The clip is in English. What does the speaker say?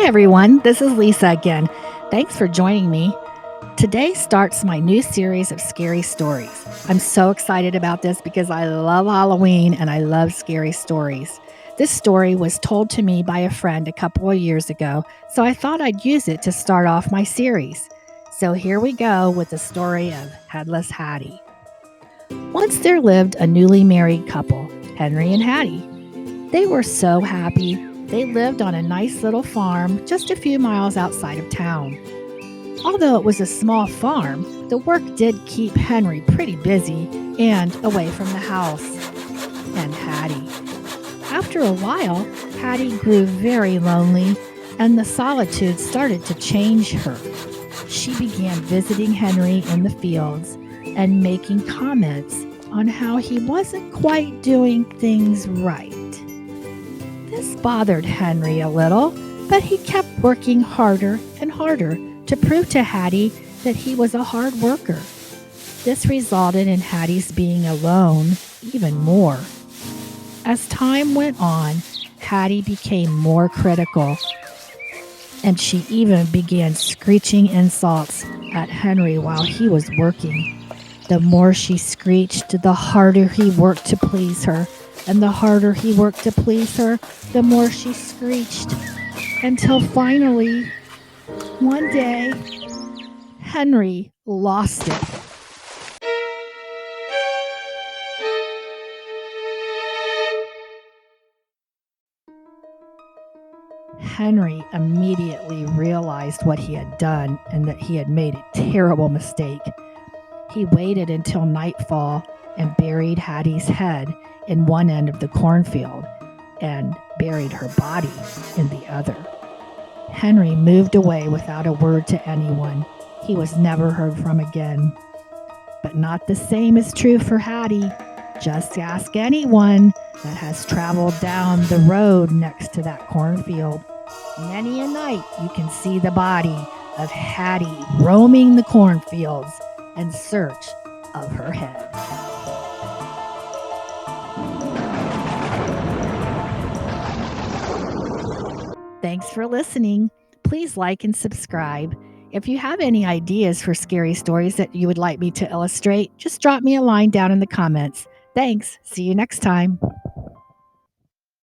everyone, this is Lisa again. Thanks for joining me. Today starts my new series of scary stories. I'm so excited about this because I love Halloween and I love scary stories. This story was told to me by a friend a couple of years ago, so I thought I'd use it to start off my series. So here we go with the story of Headless Haddie. Once there lived a newly married couple, Henry and Haddie. They were so happy. They lived on a nice little farm just a few miles outside of town. Although it was a small farm, the work did keep Henry pretty busy and away from the house. And Haddie. After a while, Haddie grew very lonely, and the solitude started to change her. She began visiting Henry in the fields and making comments on how he wasn't quite doing things right. This bothered Henry a little, but he kept working harder and harder to prove to Haddie that he was a hard worker. This resulted in Haddie's being alone even more. As time went on, Haddie became more critical, and she even began screeching insults at Henry while he was working. The more she screeched, the harder he worked to please her, and the harder he worked to please her, the more she screeched, until finally, one day, Henry lost it. Henry immediately realized what he had done and that he had made a terrible mistake. He waited until nightfall and buried Haddie's head in one end of the cornfield and buried her body in the other. Henry moved away without a word to anyone. He was never heard from again. But not the same is true for Haddie. Just ask anyone that has traveled down the road next to that cornfield. Many a night you can see the body of Haddie roaming the cornfields in search of her head. Thanks for listening. Please like and subscribe. If you have any ideas for scary stories that you would like me to illustrate, just drop me a line down in the comments. Thanks. See you next time.